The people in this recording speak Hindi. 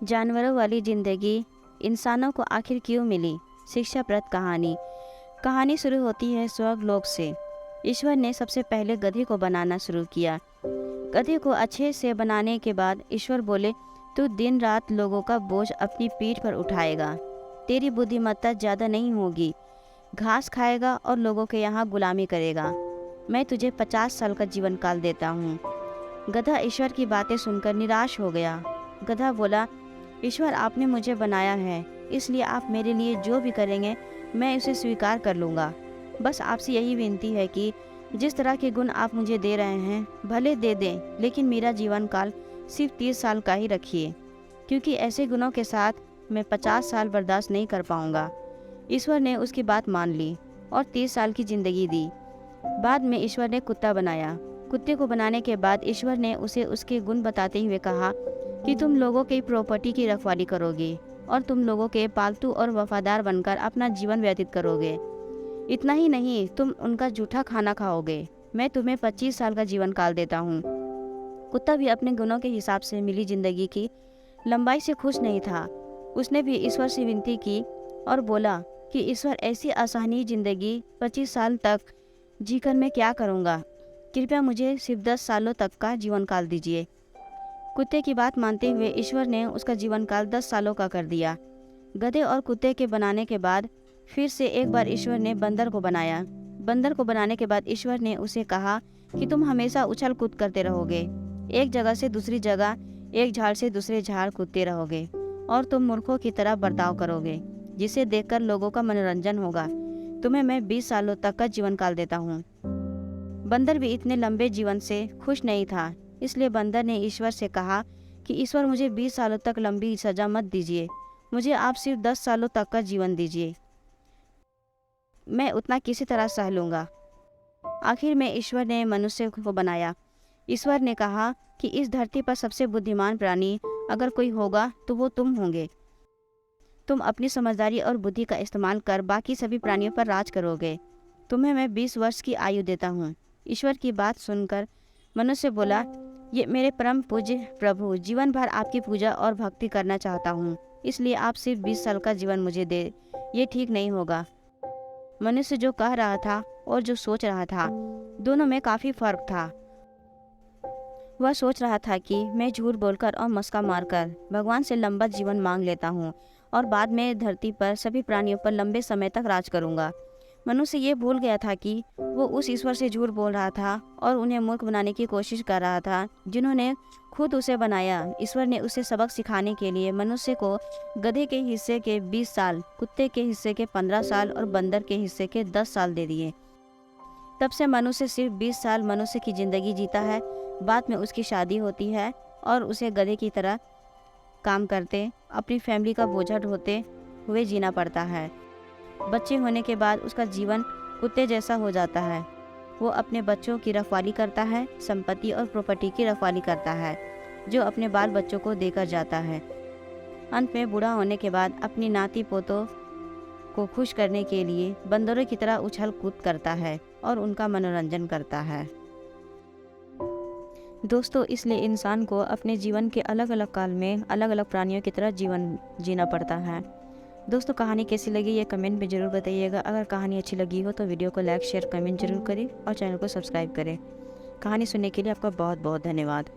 जानवरों वाली जिंदगी इंसानों को आखिर क्यों मिली? शिक्षाप्रद कहानी। कहानी शुरू होती है स्वर्गलोक से। ईश्वर ने सबसे पहले गधे को बनाना शुरू किया। गधे को अच्छे से बनाने के बाद ईश्वर बोले, तू दिन रात लोगों का बोझ अपनी पीठ पर उठाएगा। तेरी बुद्धिमत्ता ज़्यादा नहीं होगी। घास खाएगा और लोगों के यहाँ गुलामी करेगा। मैं तुझे 50 साल का जीवन काल देता हूँ। गधा ईश्वर की बातें सुनकर निराश हो गया। गधा बोला, ईश्वर आपने मुझे बनाया है, इसलिए आप मेरे लिए जो भी करेंगे मैं उसे स्वीकार कर लूँगा। बस आपसे यही विनती है कि जिस तरह के गुण आप मुझे दे रहे हैं भले दे दें, लेकिन मेरा जीवन काल सिर्फ 30 साल का ही रखिए, क्योंकि ऐसे गुणों के साथ मैं 50 साल बर्दाश्त नहीं कर पाऊँगा। ईश्वर ने उसकी बात मान ली और 30 साल की ज़िंदगी दी। बाद में ईश्वर ने कुत्ता बनाया। कुत्ते को बनाने के बाद ईश्वर ने उसे उसके गुण बताते हुए कहा कि तुम लोगों की प्रॉपर्टी की रखवाली करोगे और तुम लोगों के पालतू और वफादार बनकर अपना जीवन व्यतीत करोगे। इतना ही नहीं, तुम उनका जूठा खाना खाओगे। मैं तुम्हें 25 साल का जीवन काल देता हूँ। कुत्ता भी अपने गुणों के हिसाब से मिली जिंदगी की लंबाई से खुश नहीं था। उसने भी ईश्वर से विनती की और बोला कि ईश्वर, ऐसी असहनीय जिंदगी 25 साल तक जीकर मैं क्या करूँगा? कृपया मुझे सिर्फ 10 सालों तक का जीवन काल दीजिए। कुत्ते की बात मानते हुए ईश्वर ने उसका जीवन काल 10 सालों का कर दिया। गधे और कुत्ते के बनाने के बाद फिर से एक बार ईश्वर ने बंदर को बनाया। बंदर को बनाने के बाद ईश्वर ने उसे कहा कि तुम हमेशा उछल कूद करते रहोगे, एक जगह से दूसरी जगह, एक झाड़ से दूसरे झाड़ कूदते रहोगे और तुम मूर्खों की तरह बर्ताव करोगे, जिसे देखकर लोगों का मनोरंजन होगा। तुम्हें मैं 20 सालों तक का जीवन काल देता हूँ। बंदर भी इतने लंबे जीवन से खुश नहीं था, इसलिए बंदर ने ईश्वर से कहा कि ईश्वर, मुझे 20 सालों तक लंबी सजा मत दीजिए, मुझे आप सिर्फ 10 सालों तक का जीवन दीजिए। मैं उतना किसी तरह सह लूँगा। आखिर में ईश्वर ने मनुष्य को बनाया। ईश्वर ने कहा कि इस धरती पर सबसे बुद्धिमान प्राणी अगर कोई होगा तो वो तुम होंगे। तुम अपनी समझदारी और बुद्धि का इस्तेमाल कर बाकी सभी प्राणियों पर राज करोगे। तुम्हें मैं 20 वर्ष की आयु देता हूँ। ईश्वर की बात सुनकर मनुष्य बोला, ये मेरे परम पूज्य प्रभु, जीवन भर आपकी पूजा और भक्ति करना चाहता हूँ, इसलिए आप सिर्फ 20 साल का जीवन मुझे दे। ये ठीक नहीं होगा। मनुष्य जो कह रहा था और जो सोच रहा था, दोनों में काफ़ी फर्क था। वह सोच रहा था कि मैं झूठ बोलकर और मस्का मारकर भगवान से लंबा जीवन मांग लेता हूँ और बाद में धरती पर सभी प्राणियों पर लंबे समय तक राज करूँगा। मनुष्य ये भूल गया था कि वो उस ईश्वर से झूठ बोल रहा था और उन्हें मूर्ख बनाने की कोशिश कर रहा था, जिन्होंने खुद उसे बनाया। ईश्वर ने उसे सबक सिखाने के लिए मनुष्य को गधे के हिस्से के 20 साल, कुत्ते के हिस्से के 15 साल और बंदर के हिस्से के 10 साल दे दिए। तब से मनुष्य सिर्फ 20 साल मनुष्य की ज़िंदगी जीता है। बाद में उसकी शादी होती है और उसे गधे की तरह काम करते, अपनी फैमिली का बोझा ढोते हुए जीना पड़ता है। बच्चे होने के बाद उसका जीवन कुत्ते जैसा हो जाता है। वो अपने बच्चों की रखवाली करता है, संपत्ति और प्रॉपर्टी की रखवाली करता है, जो अपने बाल बच्चों को देकर जाता है। अंत में बूढ़ा होने के बाद अपनी नाती पोतों को खुश करने के लिए बंदरों की तरह उछल कूद करता है और उनका मनोरंजन करता है। दोस्तों, इसलिए इंसान को अपने जीवन के अलग अलग काल में अलग अलग प्राणियों की तरह जीवन जीना पड़ता है। दोस्तों, कहानी कैसी लगी ये कमेंट में ज़रूर बताइएगा। अगर कहानी अच्छी लगी हो तो वीडियो को लाइक, शेयर, कमेंट जरूर करें और चैनल को सब्सक्राइब करें। कहानी सुनने के लिए आपका बहुत बहुत धन्यवाद।